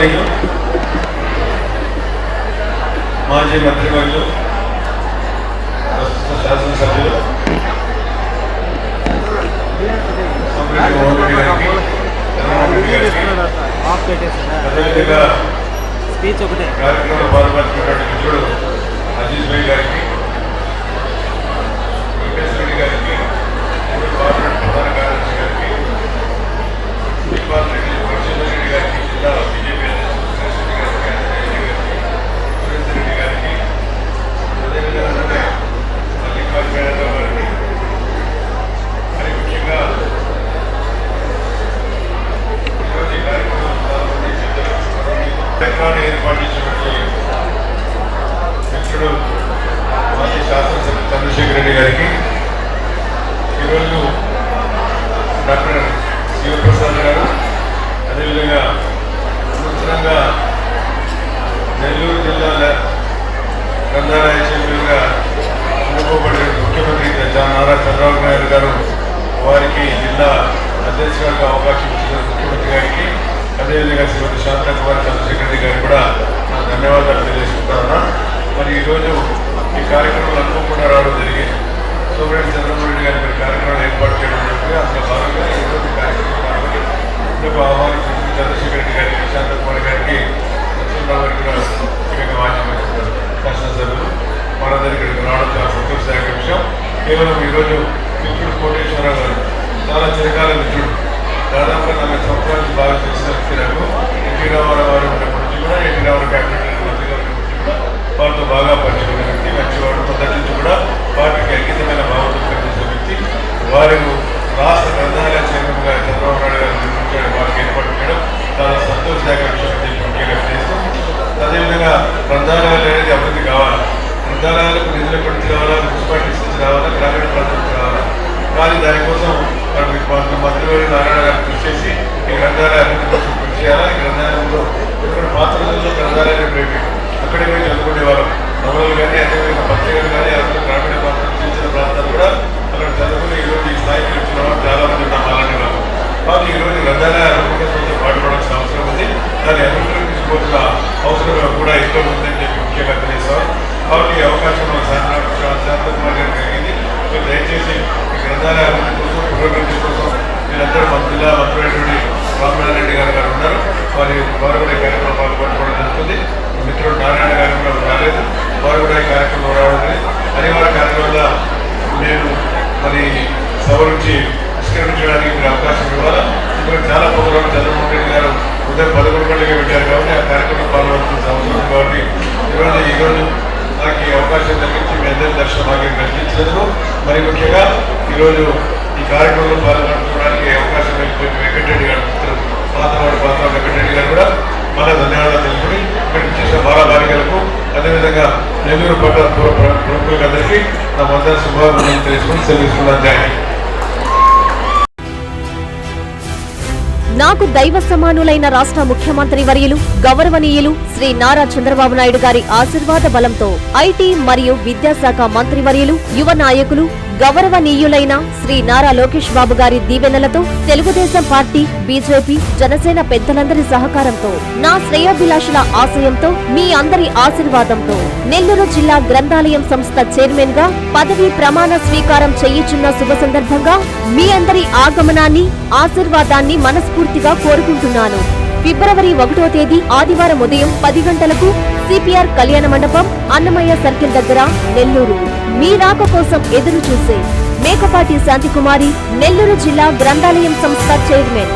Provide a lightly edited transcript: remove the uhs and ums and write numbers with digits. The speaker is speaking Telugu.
గౌరవనీయులు మాజీ మంత్రివర్యులు ప్రస్తుత శాసనసభ్యులు మోహన్ రెడ్డి గారికి, చంద్రబాబు గారికి, అదేవిధంగా కార్యక్రమంలో పాల్పంచుకున్నటువంటి మిత్రుడు అజీజ్ భాయ్ గారికి, వెంకటేశ్వర రెడ్డి గారికి, పార్లమెంట్ ప్రధాన కార్యదర్శి గారికి, రెడ్డి గారికి, జిల్లా బీజేపీ అధ్యక్షుడు సురేష్ రెడ్డి గారికి, అదేవిధంగా మల్లికార్జున యాదవ్ గారికి, మరి ముఖ్యంగా ఈరోజు ఈ కార్యక్రమంలో ఏర్పాటు చేసినటువంటి మిత్రుడు మాజీ శాసనసభ్యులు చంద్రశేఖర్ రెడ్డి గారికి, ఈరోజు డాక్టర్ శివప్రసాద్ గారు, అదేవిధంగా నూతనంగా నెల్లూరు జిల్లా గ్రంథాలయ చైర్మన్గా ఎన్నుకోబడిన ముఖ్యమంత్రి నారా చంద్రబాబు నాయుడు గారు వారికి జిల్లా అధ్యక్షుడిగా అవకాశం ఇచ్చిన ముఖ్యమంత్రి గారికి, అదేవిధంగా శ్రీమతి శాంతకుమారి చంద్రశేఖర్ రెడ్డి గారికి కూడా నా ధన్యవాదాలు తెలియజేసుకుంటా. మరి ఈరోజు ఈ కార్యక్రమాలు అనుకోకుండా రావడం జరిగింది. సోమరెడ్డి చంద్రబాబు రెడ్డి గారి మరి కార్యక్రమాలు ఏర్పాటు చేయడం జరిగింది. అందులో భాగంగా ఈరోజు కార్యక్రమం పాల్గొని ఇందుకు ఆహ్వానించిన చంద్రశేఖర్ రెడ్డి గారికి, శాంతకుమారి గారికి, లక్ష్మణరావు గారికి కూడా ముఖ్యంగా మాజీ శాసనసభ్యులు మనందరికీ ఇక్కడికి రావడం చాలా సంతోషదాయక విషయం. కేవలం ఈరోజు మిత్రుడు కోటేశ్వరరావు గారు చాలా చిరకాల మిత్రుడు, దాదాపుగా 40 సంవత్సరాల నుంచి బాగా తెలిసిన వ్యక్తి. నాకు ఎన్టీ రామారావు గారు ఉన్నప్పటి నుంచి కూడా, ఎన్టీ రామారావు క్యాబినెట్ మంత్రి గారి నుంచి కూడా వారితో బాగా పరిచయం వ్యక్తి, మంచివాడు. మొదటి నుంచి కూడా పార్టీకి అంకితమైన భావంతో పనిచేసిన వ్యక్తి. వారు రాష్ట్ర గ్రంథాలయ చైర్మన్గా చంద్రబాబు నాయుడు గారు నిర్మించడం, వారికి ఏర్పాటు చేయడం చాలా సంతోషదాయక విషయం ముఖ్యంగా చేస్తూ, అదేవిధంగా గ్రంథాలయాలు అనేది అభివృద్ధి కావాలి. గ్రంథాలయాలకు నిధులు ఎక్కడి నుంచి రావాలా, మున్సిపాలిటీస్ నుంచి రావాలా, గ్రామీణ ప్రాంతం నుంచి రావాలా. కానీ దానికోసం మంత్రివర్గ నారాయణ గారు కృషి చేసి ఈ గ్రంథాలయ అభివృద్ధి కోసం కృషి చేయాలా. ఈ గ్రంథాలయంలో ఇక్కడ పాత రోజుల్లో గ్రంథాలయాలు ఉండేవి, అక్కడే పోయి చదువుకునే వాళ్ళం. నవలలు కానీ, అదేవిధంగా పత్రికలు కానీ, అదే గ్రామీణ ప్రాంతం చిన్న ప్రాంతాలు కూడా అక్కడ చదువుకుని ఈరోజు ఈ స్థాయికి వచ్చిన వాళ్ళు చాలా మంది ఉన్నాం అలాంటి వాళ్ళు. కాబట్టి ఈరోజు గ్రంథాలయ అభివృద్ధి కోసం పాటుపడాల్సిన అవసరం ఉంది. దాన్ని అభివృద్ధి తీసుకోవాల్సిన అవసరం కూడా ఎంతో ఉందని చెప్పి ముఖ్యంగా తెలియజేస్తాం. కాబట్టి ఈ అవకాశం మన శాంతకుమార్ గారికి కలిగింది. మీరు దయచేసి ఈ గ్రంథాలయ అభివృద్ధి కోసం, పురోగతి కోసం వీళ్ళందరూ మన జిల్లా మంత్రులైనటువంటి రామనారాయణ గారు ఉన్నారు. వారు కూడా ఈ కార్యక్రమం పాల్గొనడం జరుగుతుంది. మిత్రుడు నారాయణ గారు కూడా రాలేదు, వారు కూడా ఈ కార్యక్రమం రావడం అనివార్య కార్యక్రమంలో నేను మరి సభ నుంచి నిష్క్రమించడానికి మీరు అవకాశం ఇవ్వాలా. ఇక్కడ చాలా ప్రోగ్రాం చంద్రబాబు రెడ్డి గారు ఉదయం 11 గంటలకి పెట్టారు కాబట్టి ఆ కార్యక్రమం పాల్గొనాల్సిన అవసరం ఉంది. కాబట్టి ఈరోజు నాకు ఈ అవకాశం కలిగించి మీ అందరి దర్శనం మాకు కల్పించినందుకు, మరి ముఖ్యంగా ఈరోజు ఈ కార్యక్రమంలో పాల్గొనడానికి అవకాశం కలిగిపోయిన వెంకటరెడ్డి గారు, పాతవాడు వెంకటరెడ్డి గారు కూడా మళ్ళీ ధన్యవాదాలు తెలుసుకుని ఇక్కడ చేసిన బాలబాలికలకు, అదేవిధంగా నెల్లూరు పట్టణ ప్రముఖులకు అందరికీ నా మొదటి శుభాకాంక్షలు తెలుసుకుని సెలవిస్తున్నాను. జై హింద్. నాకు దైవ సమానులైన రాష్ట్ర ముఖ్యమంత్రి వర్యులు గౌరవనీయులు శ్రీ నారా చంద్రబాబు నాయుడు గారి ఆశీర్వాద బలంతో ఐటీ మరియు విద్యాశాఖ మంత్రి వర్యులు, యువ నాయకులు, గౌరవనీయులైన శ్రీ నారా లోకేష్ బాబు గారి దీవెనలతో, తెలుగుదేశం పార్టీ, బీజేపీ, జనసేన పెద్దలందరి సహకారంతో, నా శ్రేయోభిలాషుల ఆశయంతో, మీ అందరి ఆశీర్వాదంతో నెల్లూరు జిల్లా గ్రంథాలయం సంస్థ చైర్మన్ గా పదవీ ప్రమాణ స్వీకారం చేయుచున్న శుభ సందర్భంగా మీ అందరి ఆగమనాన్ని, ఆశీర్వాదాన్ని మనస్ఫూర్తిగా కోరుకుంటున్నాను. ఫిబ్రవరి 1వ తేదీ ఆదివారం ఉదయం 10 గంటలకు సిపిఆర్ కళ్యాణ మండపం, అన్నమయ్య సర్కిల్ దగ్గర, నెల్లూరు. మీ రాక కోసం ఎదురు చూసే మేకపాటి శాంతికుమారి, నెల్లూరు జిల్లా గ్రంథాలయం సంస్థ చైర్మన్.